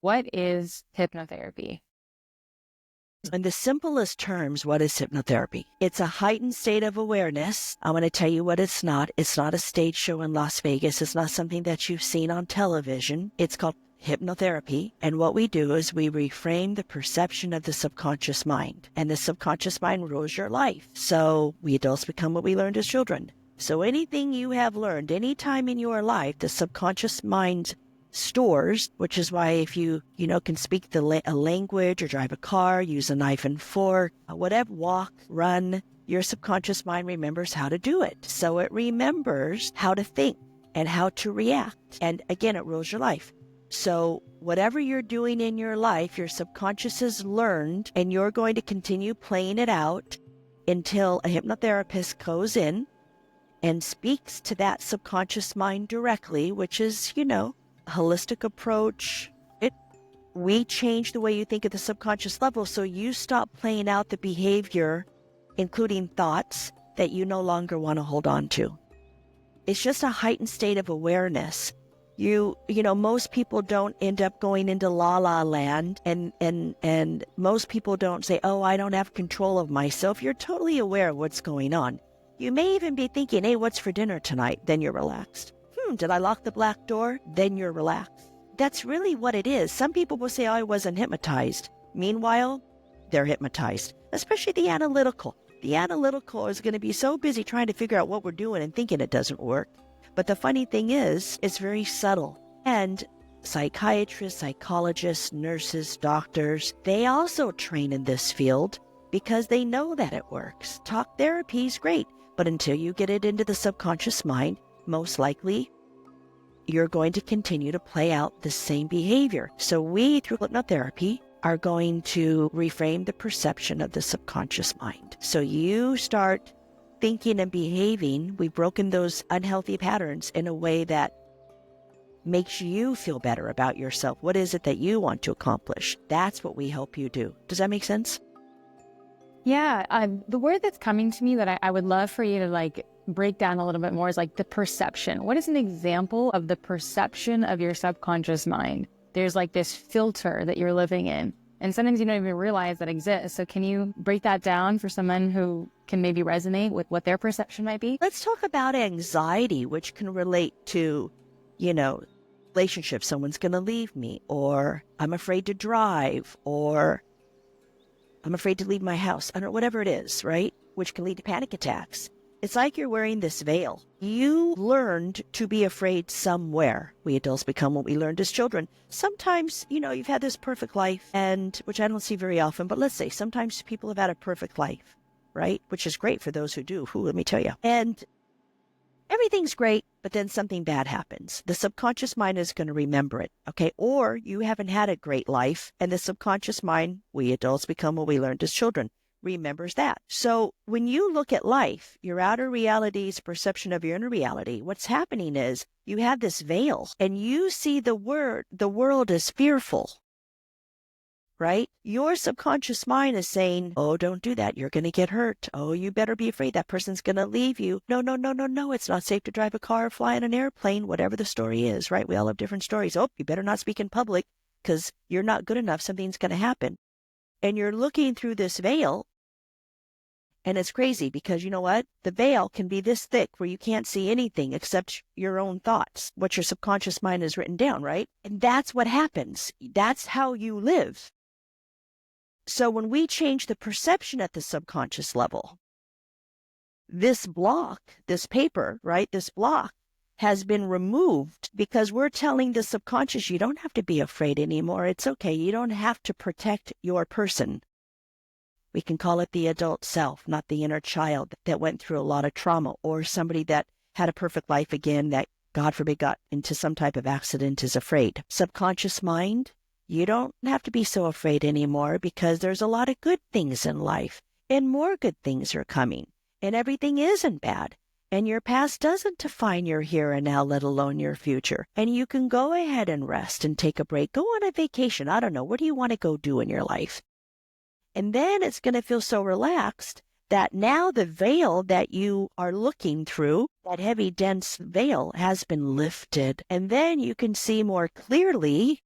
what is hypnotherapy? In the simplest terms, what is hypnotherapy? It's a heightened state of awareness. I'm going to tell you what it's not. It's not a stage show in Las Vegas. It's not something that you've seen on television. It's called hypnotherapy. And what we do is we reframe the perception of the subconscious mind. And the subconscious mind rules your life. So we adults become what we learned as children. So anything you have learned any time in your life, the subconscious mind stores, which is why if you can speak a language or drive a car, use a knife and fork, whatever, walk, run, your subconscious mind remembers how to do it. So it remembers how to think and how to react. And again, it rules your life. So whatever you're doing in your life, your subconscious has learned, and you're going to continue playing it out until a hypnotherapist goes in and speaks to that subconscious mind directly, which is, holistic approach. We change the way you think at the subconscious level, so you stop playing out the behavior, including thoughts that you no longer want to hold on to. It's just a heightened state of awareness. Most people don't end up going into la la land, and most people don't say, oh, I don't have control of myself. You're totally aware of what's going on. You may even be thinking, hey, what's for dinner tonight? Then you're relaxed. Did I lock the black door? Then you're relaxed. That's really what it is. Some people will say, oh, I wasn't hypnotized. Meanwhile, they're hypnotized, especially the analytical. The analytical is going to be so busy trying to figure out what we're doing and thinking it doesn't work. But the funny thing is, it's very subtle. And psychiatrists, psychologists, nurses, doctors, they also train in this field because they know that it works. Talk therapy is great, but until you get it into the subconscious mind, most likely you're going to continue to play out the same behavior. So we, through hypnotherapy, are going to reframe the perception of the subconscious mind. So you start thinking and behaving, we've broken those unhealthy patterns in a way that makes you feel better about yourself. What is it that you want to accomplish? That's what we help you do. Does that make sense? Yeah, the word that's coming to me that I would love for you to break down a little bit more is the perception. What is an example of the perception of your subconscious mind? There's this filter that you're living in, and sometimes you don't even realize that exists. So can you break that down for someone who can maybe resonate with what their perception might be? Let's talk about anxiety, which can relate to, relationships. Someone's going to leave me, or I'm afraid to drive, or I'm afraid to leave my house. I don't know, whatever it is, right? Which can lead to panic attacks. It's like you're wearing this veil. You learned to be afraid somewhere. We adults become what we learned as children. Sometimes, you've had this perfect life, and which I don't see very often, but let's say sometimes people have had a perfect life, right? Which is great for those who do. Let me tell you. And everything's great, but then something bad happens. The subconscious mind is going to remember it, okay? Or you haven't had a great life, and the subconscious mind, we adults become what we learned as children, remembers that. So when you look at life, your outer reality's perception of your inner reality, what's happening is you have this veil, and you see the world as fearful, right? Your subconscious mind is saying, oh, don't do that. You're going to get hurt. Oh, you better be afraid that person's going to leave you. No, no, no, no, no. It's not safe to drive a car or fly in an airplane, whatever the story is, right? We all have different stories. Oh, you better not speak in public because you're not good enough. Something's going to happen. And you're looking through this veil, and it's crazy because you know what? The veil can be this thick where you can't see anything except your own thoughts, what your subconscious mind has written down, right? And that's what happens. That's how you live. So when we change the perception at the subconscious level, this block, this paper, right, this block has been removed because we're telling the subconscious, you don't have to be afraid anymore. It's okay. You don't have to protect your person. We can call it the adult self, not the inner child that went through a lot of trauma, or somebody that had a perfect life again that, God forbid, got into some type of accident is afraid. Subconscious mind, you don't have to be so afraid anymore because there's a lot of good things in life, and more good things are coming, and everything isn't bad. And your past doesn't define your here and now, let alone your future. And you can go ahead and rest and take a break. Go on a vacation. I don't know. What do you want to go do in your life? And then it's going to feel so relaxed that now the veil that you are looking through, that heavy, dense veil, has been lifted. And then you can see more clearly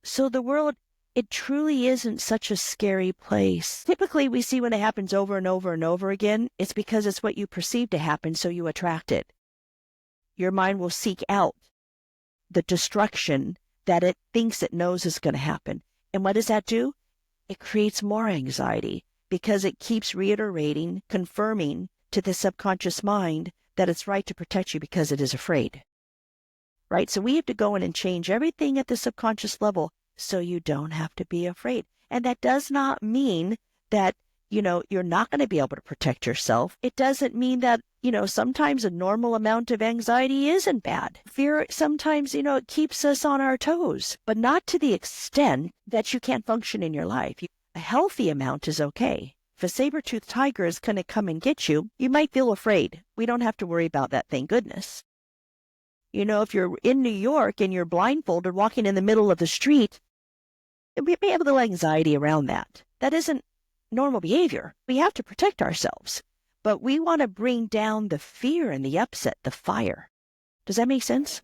So the world, it truly isn't such a scary place. Typically, we see when it happens over and over and over again, it's because it's what you perceive to happen, so you attract it. Your mind will seek out the destruction that it thinks it knows is going to happen. And what does that do? It creates more anxiety because it keeps reiterating, confirming to the subconscious mind that it's right to protect you because it is afraid. Right? So we have to go in and change everything at the subconscious level so you don't have to be afraid. And that does not mean that, you're not going to be able to protect yourself. It doesn't mean that, sometimes a normal amount of anxiety isn't bad. Fear sometimes, it keeps us on our toes, but not to the extent that you can't function in your life. A healthy amount is okay. If a saber-toothed tiger is going to come and get you, you might feel afraid. We don't have to worry about that, thank goodness. If you're in New York and you're blindfolded walking in the middle of the street, we may have a little anxiety around that. That isn't normal behavior. We have to protect ourselves, but we want to bring down the fear and the upset, the fire. Does that make sense?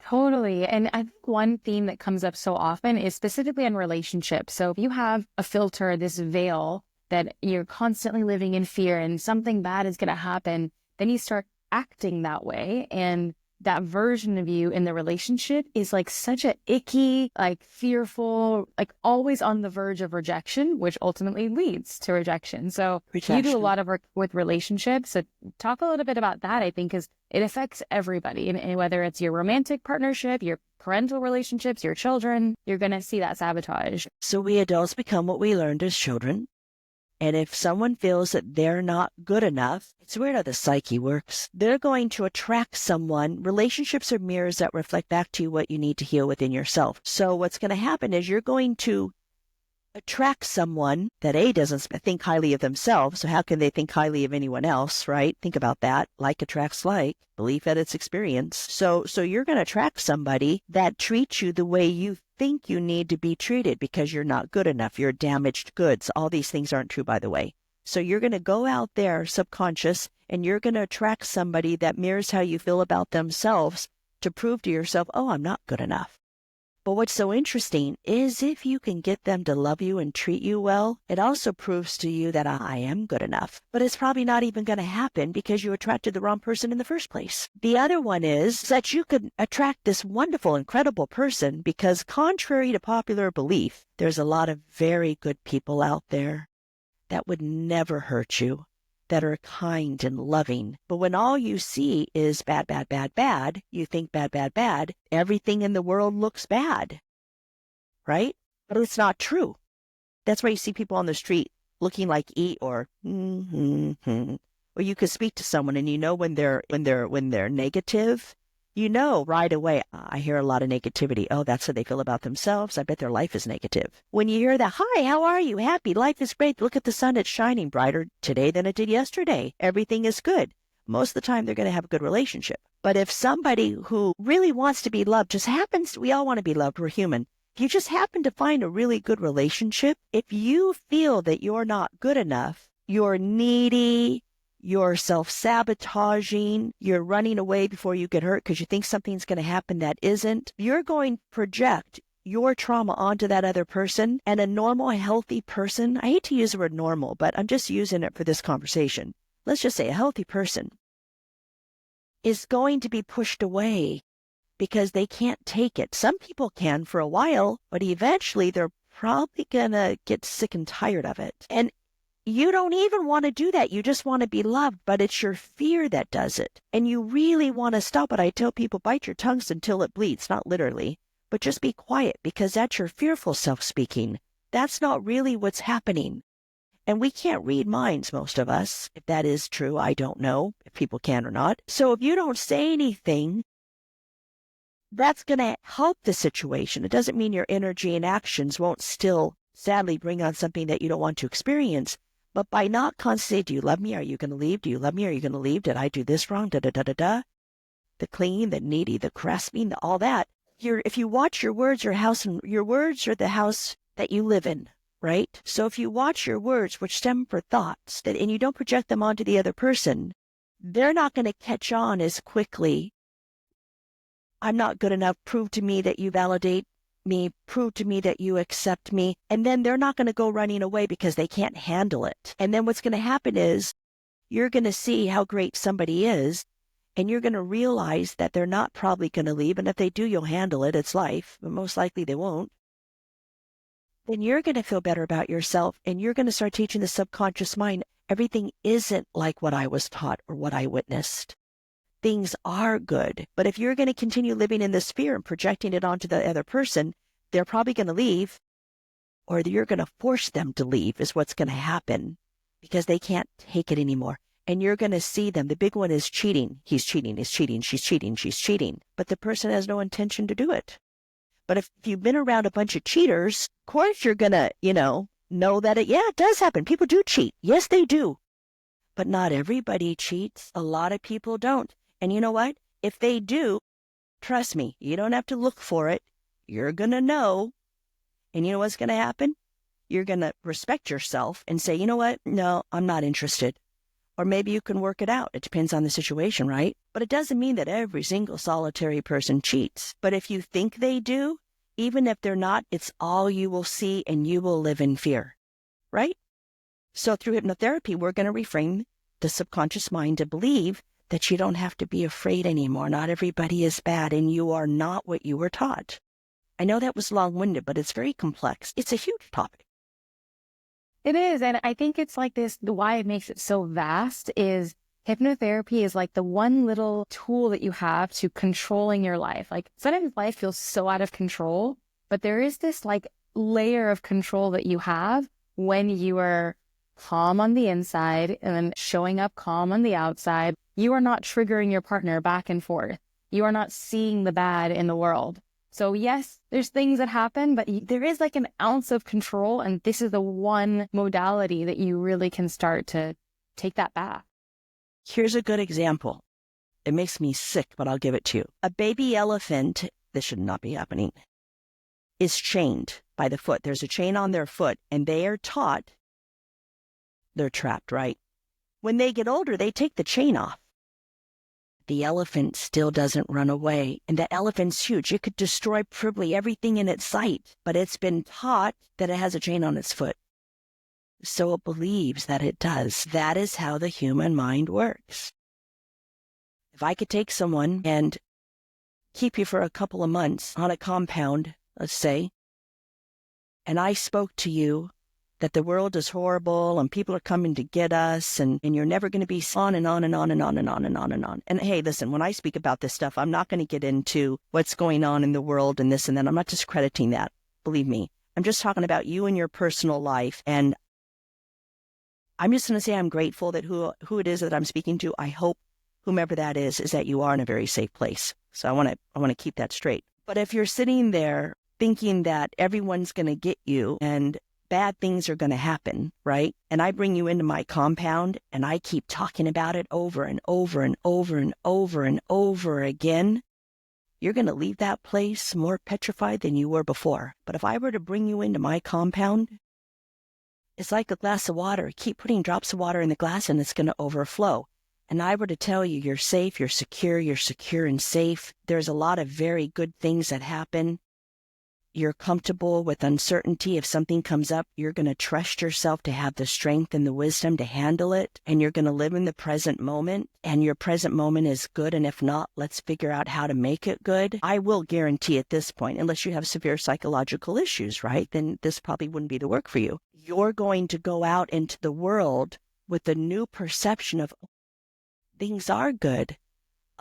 Totally. And I think one theme that comes up so often is specifically in relationships. So if you have a filter, this veil that you're constantly living in fear and something bad is going to happen, then you start acting that way. And that version of you in the relationship is like such a icky, like fearful, like always on the verge of rejection, which ultimately leads to rejection. So you do a lot of work with relationships. So talk a little bit about that, I think, because it affects everybody. And whether it's your romantic partnership, your parental relationships, your children, you're going to see that sabotage. So we adults become what we learned as children. And if someone feels that they're not good enough, it's weird how the psyche works. They're going to attract someone. Relationships are mirrors that reflect back to you what you need to heal within yourself. So what's going to happen is you're going to attract someone that doesn't think highly of themselves. So how can they think highly of anyone else, right? Think about that. Like attracts like, belief at its experience. So you're going to attract somebody that treats you the way you think you need to be treated because you're not good enough. You're damaged goods. All these things aren't true, by the way. So you're going to go out there subconscious and you're going to attract somebody that mirrors how you feel about themselves to prove to yourself, oh, I'm not good enough. But what's so interesting is if you can get them to love you and treat you well, it also proves to you that I am good enough. But it's probably not even going to happen because you attracted the wrong person in the first place. The other one is that you could attract this wonderful, incredible person because contrary to popular belief, there's a lot of very good people out there that would never hurt you, that are kind and loving. But when all you see is bad, bad, bad, bad, you think bad, bad, bad, everything in the world looks bad, right? But it's not true. That's why you see people on the street looking like or or you could speak to someone and when they're negative, right away, I hear a lot of negativity. Oh, that's how they feel about themselves. I bet their life is negative. When you hear that, hi, how are you? Happy, life is great. Look at the sun, it's shining brighter today than it did yesterday. Everything is good. Most of the time, they're going to have a good relationship. But if somebody who really wants to be loved we all want to be loved, we're human. If you just happen to find a really good relationship, if you feel that you're not good enough, you're needy, you're self-sabotaging, you're running away before you get hurt because you think something's going to happen that isn't, you're going to project your trauma onto that other person. And a normal, healthy person, I hate to use the word normal, but I'm just using it for this conversation. Let's just say a healthy person is going to be pushed away because they can't take it. Some people can for a while, but eventually they're probably going to get sick and tired of it. And you don't even want to do that. You just want to be loved, but it's your fear that does it. And you really want to stop it. I tell people, bite your tongues until it bleeds, not literally, but just be quiet because that's your fearful self speaking. That's not really what's happening. And we can't read minds, most of us. If that is true, I don't know if people can or not. So if you don't say anything, that's going to help the situation. It doesn't mean your energy and actions won't still sadly bring on something that you don't want to experience. But by not constantly, do you love me? Are you going to leave? Do you love me? Are you going to leave? Did I do this wrong? Da-da-da-da-da. The clingy, the needy, the grasping, all that. If you watch your words, your words are the house that you live in, right? So if you watch your words, which stem from thoughts, and you don't project them onto the other person, they're not going to catch on as quickly. I'm not good enough. Prove to me that you validate me, prove to me that you accept me. And then they're not going to go running away because they can't handle it. And then what's going to happen is you're going to see how great somebody is, and you're going to realize that they're not probably going to leave. And if they do, you'll handle it. It's life, but most likely they won't. Then you're going to feel better about yourself, and you're going to start teaching the subconscious mind, everything isn't like what I was taught or what I witnessed. Things are good. But if you're going to continue living in this fear and projecting it onto the other person, they're probably going to leave, or you're going to force them to leave is what's going to happen, because they can't take it anymore. And you're going to see them. The big one is cheating. He's cheating, he's cheating, she's cheating, she's cheating. But the person has no intention to do it. But if you've been around a bunch of cheaters, of course you're going to, know that it does happen. People do cheat. Yes, they do. But not everybody cheats. A lot of people don't. And you know what? If they do, trust me, you don't have to look for it. You're going to know. And you know what's going to happen? You're going to respect yourself and say, you know what? No, I'm not interested. Or maybe you can work it out. It depends on the situation, right? But it doesn't mean that every single solitary person cheats. But if you think they do, even if they're not, it's all you will see, and you will live in fear, right? So through hypnotherapy, we're going to reframe the subconscious mind to believe that you don't have to be afraid anymore. Not everybody is bad, and you are not what you were taught. I know that was long-winded, but it's very complex. It's a huge topic. It is. And I think it's like this, why it makes it so vast is hypnotherapy is like the one little tool that you have to controlling your life. Like sometimes life feels so out of control, but there is this like layer of control that you have when you are calm on the inside and then showing up calm on the outside. You are not triggering your partner back and forth. You are not seeing the bad in the world. So yes, there's things that happen, but there is like an ounce of control. And this is the one modality that you really can start to take that back. Here's a good example. It makes me sick, but I'll give it to you. A baby elephant, this should not be happening, is chained by the foot. There's a chain on their foot, and they are taught they're trapped, right? When they get older, they take the chain off. The elephant still doesn't run away, and the elephant's huge. It could destroy probably everything in its sight, but it's been taught that it has a chain on its foot. So it believes that it does. That is how the human mind works. If I could take someone and keep you for a couple of months on a compound, let's say, and I spoke to you that the world is horrible and people are coming to get us and you're never going to be on and on and on and on and on and on and on. And hey, listen, when I speak about this stuff, I'm not going to get into what's going on in the world and this and that. I'm not discrediting that. Believe me. I'm just talking about you and your personal life. And I'm just going to say I'm grateful that who it is that I'm speaking to. I hope whomever that is that you are in a very safe place. So I want to keep that straight. But if you're sitting there thinking that everyone's going to get you and bad things are going to happen, right? And I bring you into my compound and I keep talking about it over and over and over and over and over again, you're going to leave that place more petrified than you were before. But if I were to bring you into my compound, it's like a glass of water. Keep putting drops of water in the glass and it's going to overflow. And I were to tell you you're safe, you're secure and safe. There's a lot of very good things that happen. You're comfortable with uncertainty. If something comes up, you're going to trust yourself to have the strength and the wisdom to handle it. And you're going to live in the present moment. And your present moment is good. And if not, let's figure out how to make it good. I will guarantee at this point, unless you have severe psychological issues, right? Then this probably wouldn't be the work for you. You're going to go out into the world with a new perception of things are good.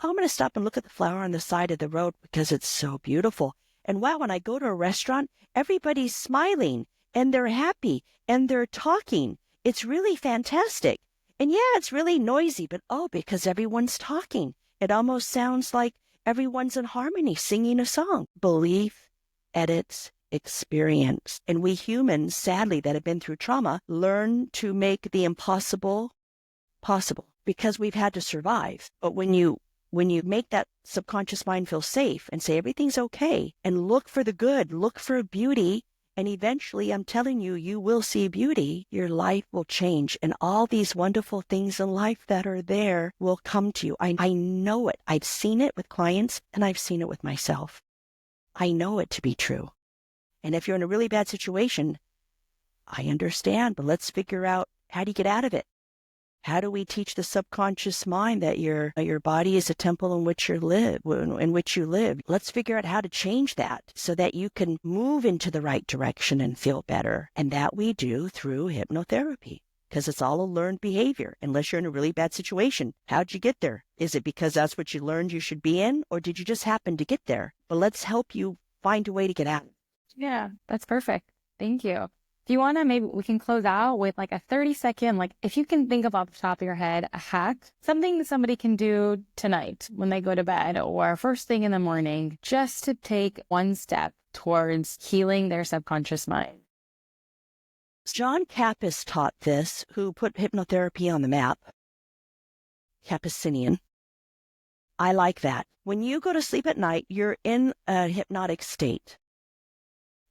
Oh, I'm going to stop and look at the flower on the side of the road because it's so beautiful. And wow, when I go to a restaurant, everybody's smiling and they're happy and they're talking. It's really fantastic. And yeah, it's really noisy, but because everyone's talking. It almost sounds like everyone's in harmony singing a song. Belief edits experience. And we humans, sadly, that have been through trauma, learn to make the impossible possible because we've had to survive. But when you make that subconscious mind feel safe and say everything's okay and look for the good, look for beauty, and eventually, I'm telling you, you will see beauty, your life will change. And all these wonderful things in life that are there will come to you. I know it. I've seen it with clients and I've seen it with myself. I know it to be true. And if you're in a really bad situation, I understand, but let's figure out, how do you get out of it? How do we teach the subconscious mind that your body is a temple in which you live? Let's figure out how to change that so that you can move into the right direction and feel better. And that we do through hypnotherapy, because it's all a learned behavior. Unless you're in a really bad situation, how'd you get there? Is it because that's what you learned you should be in, or did you just happen to get there? But let's help you find a way to get out. Yeah, that's perfect. Thank you. If you want to, maybe we can close out with like a 30-second, like if you can think of off the top of your head, a hack, something that somebody can do tonight when they go to bed or first thing in the morning, just to take one step towards healing their subconscious mind. John Kappas taught this, who put hypnotherapy on the map. Kappasian. I like that. When you go to sleep at night, you're in a hypnotic state.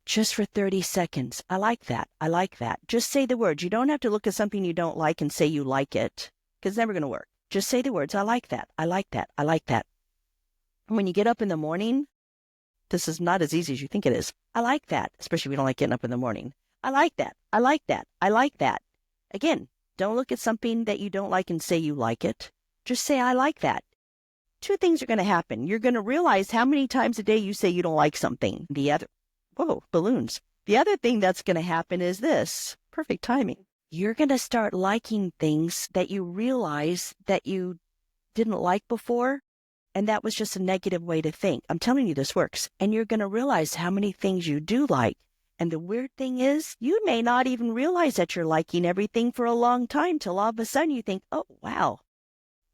Just for 30 seconds. I like that. I like that. Just say the words. You don't have to look at something you don't like and say you like it, because it's never going to work. Just say the words. I like that. I like that. I like that. And when you get up in the morning, this is not as easy as you think it is. I like that, especially if you don't like getting up in the morning. I like that. I like that. I like that. Again, don't look at something that you don't like and say you like it. Just say, I like that. Two things are going to happen. You're going to realize how many times a day you say you don't like something. Whoa, balloons. The other thing that's going to happen is this. Perfect timing. You're going to start liking things that you realize that you didn't like before, and that was just a negative way to think. I'm telling you, this works. And you're going to realize how many things you do like. And the weird thing is, you may not even realize that you're liking everything for a long time till all of a sudden you think, oh, wow.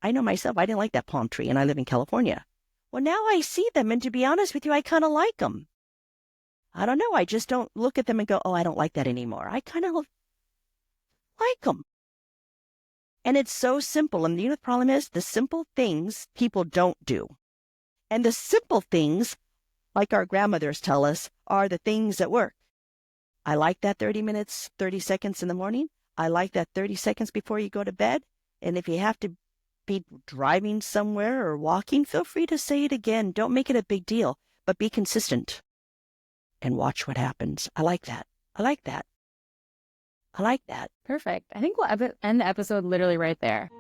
I know myself, I didn't like that palm tree and I live in California. Well, now I see them, and to be honest with you, I kind of like them. I don't know. I just don't look at them and go, oh, I don't like that anymore. I kind of like them. And it's so simple. And you know the problem is? The simple things people don't do. And the simple things, like our grandmothers tell us, are the things that work. I like that 30 minutes, 30 seconds in the morning. I like that 30 seconds before you go to bed. And if you have to be driving somewhere or walking, feel free to say it again. Don't make it a big deal, but be consistent. And watch what happens. I like that. I like that. I like that. Perfect. I think we'll end the episode literally right there.